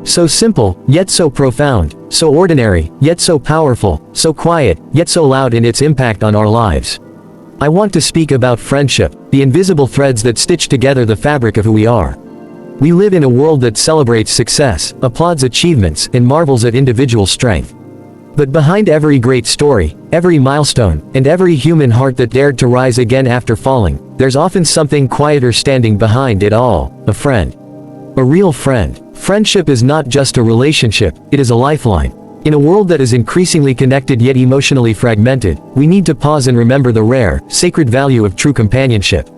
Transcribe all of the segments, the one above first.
So simple, yet so profound, so ordinary, yet so powerful, so quiet, yet so loud in its impact on our lives. I want to speak about friendship, the invisible threads that stitch together the fabric of who we are. We live in a world that celebrates success, applauds achievements, and marvels at individual strength. But behind every great story, every milestone, and every human heart that dared to rise again after falling, there's often something quieter standing behind it all: a friend. A real friend. Friendship is not just a relationship, it is a lifeline. In a world that is increasingly connected yet emotionally fragmented, we need to pause and remember the rare, sacred value of true companionship.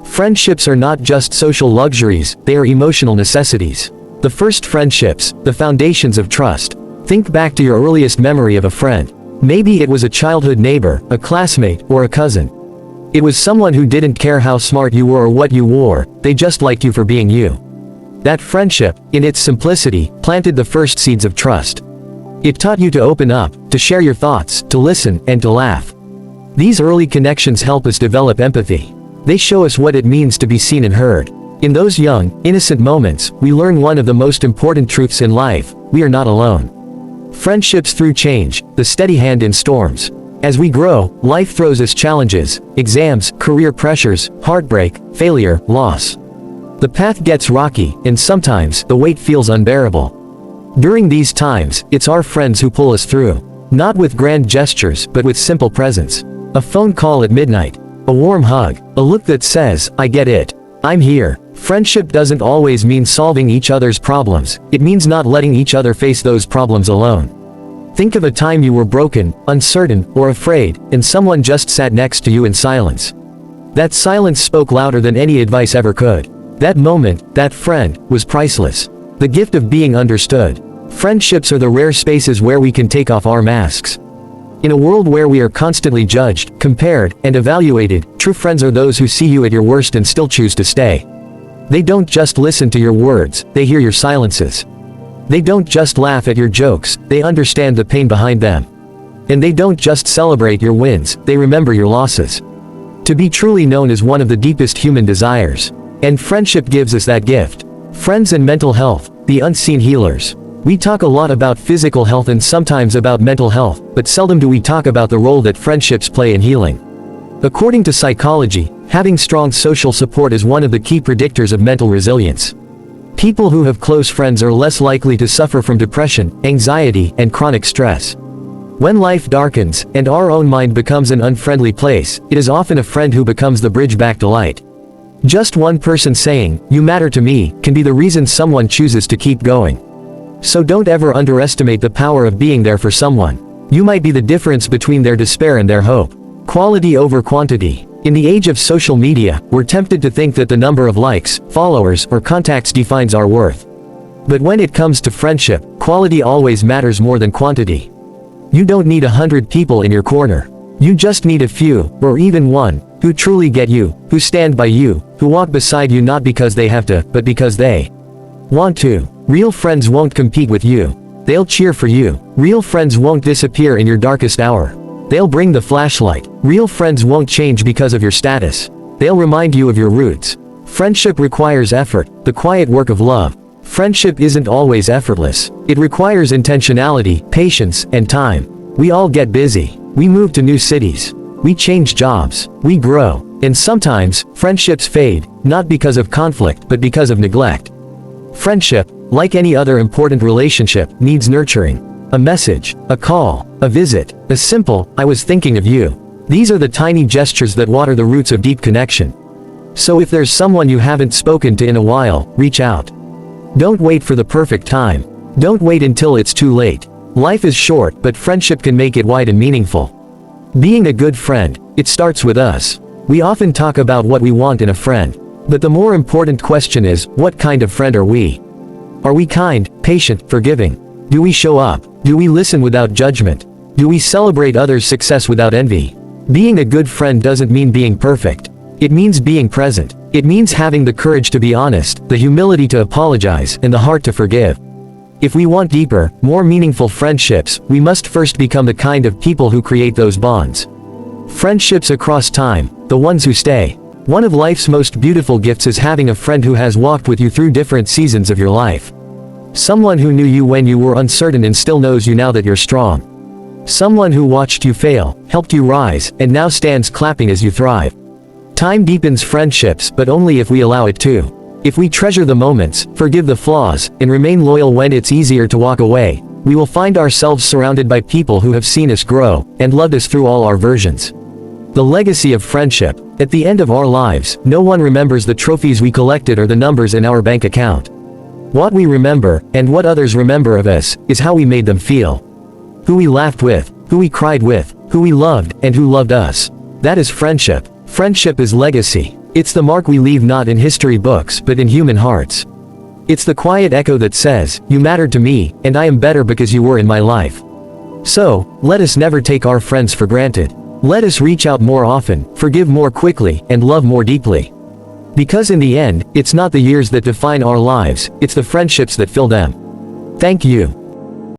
Friendships are not just social luxuries, they are emotional necessities. The first friendships, the foundations of trust. Think back to your earliest memory of a friend. Maybe it was a childhood neighbor, a classmate, or a cousin. It was someone who didn't care how smart you were or what you wore, they just liked you for being you. That friendship, in its simplicity, planted the first seeds of trust. It taught you to open up, to share your thoughts, to listen, and to laugh. These early connections help us develop empathy. They show us what it means to be seen and heard. In those young, innocent moments, we learn one of the most important truths in life: we are not alone. Friendships through change, the steady hand in storms. As we grow, life throws us challenges, exams, career pressures, heartbreak, failure, loss. The path gets rocky, and sometimes, the weight feels unbearable. During these times, it's our friends who pull us through. Not with grand gestures, but with simple presence. A phone call at midnight. A warm hug. A look that says, "I get it. I'm here." Friendship doesn't always mean solving each other's problems, it means not letting each other face those problems alone. Think of a time you were broken, uncertain, or afraid, and someone just sat next to you in silence. That silence spoke louder than any advice ever could. That moment, that friend, was priceless. The gift of being understood. Friendships are the rare spaces where we can take off our masks. In a world where we are constantly judged, compared, and evaluated, true friends are those who see you at your worst and still choose to stay. They don't just listen to your words, they hear your silences. They don't just laugh at your jokes, they understand the pain behind them. And they don't just celebrate your wins, they remember your losses. To be truly known is one of the deepest human desires. And friendship gives us that gift. Friends and mental health, the unseen healers. We talk a lot about physical health and sometimes about mental health, but seldom do we talk about the role that friendships play in healing. According to psychology, having strong social support is one of the key predictors of mental resilience. People who have close friends are less likely to suffer from depression, anxiety, and chronic stress. When life darkens, and our own mind becomes an unfriendly place, it is often a friend who becomes the bridge back to light. Just one person saying, "You matter to me," can be the reason someone chooses to keep going. So don't ever underestimate the power of being there for someone. You might be the difference between their despair and their hope. Quality over quantity. In the age of social media, we're tempted to think that the number of likes, followers, or contacts defines our worth. But when it comes to friendship, quality always matters more than quantity. You don't need 100 people in your corner. You just need a few, or even one, who truly get you, who stand by you, who walk beside you not because they have to, but because they want to. Real friends won't compete with you. They'll cheer for you. Real friends won't disappear in your darkest hour. They'll bring the flashlight. Real friends won't change because of your status. They'll remind you of your roots. Friendship requires effort, the quiet work of love. Friendship isn't always effortless. It requires intentionality, patience, and time. We all get busy. We move to new cities. We change jobs. We grow. And sometimes, friendships fade, not because of conflict, but because of neglect. Friendship, like any other important relationship, needs nurturing. A message, a call, a visit, a simple, "I was thinking of you." These are the tiny gestures that water the roots of deep connection. So if there's someone you haven't spoken to in a while, reach out. Don't wait for the perfect time. Don't wait until it's too late. Life is short, but friendship can make it wide and meaningful. Being a good friend, it starts with us. We often talk about what we want in a friend. But the more important question is, what kind of friend are we? Are we kind, patient, forgiving? Do we show up? Do we listen without judgment? Do we celebrate others' success without envy? Being a good friend doesn't mean being perfect. It means being present. It means having the courage to be honest, the humility to apologize, and the heart to forgive. If we want deeper, more meaningful friendships, we must first become the kind of people who create those bonds. Friendships across time, the ones who stay. One of life's most beautiful gifts is having a friend who has walked with you through different seasons of your life. Someone who knew you when you were uncertain and still knows you now that you're strong. Someone who watched you fail, helped you rise, and now stands clapping as you thrive. Time deepens friendships, but only if we allow it to. If we treasure the moments, forgive the flaws, and remain loyal when it's easier to walk away, we will find ourselves surrounded by people who have seen us grow, and loved us through all our versions. The legacy of friendship. At the end of our lives, no one remembers the trophies we collected or the numbers in our bank account. What we remember, and what others remember of us, is how we made them feel. Who we laughed with, who we cried with, who we loved, and who loved us. That is friendship. Friendship is legacy. It's the mark we leave not in history books but in human hearts. It's the quiet echo that says, "You mattered to me, and I am better because you were in my life." So, let us never take our friends for granted. Let us reach out more often, forgive more quickly, and love more deeply. Because in the end, it's not the years that define our lives, it's the friendships that fill them. Thank you.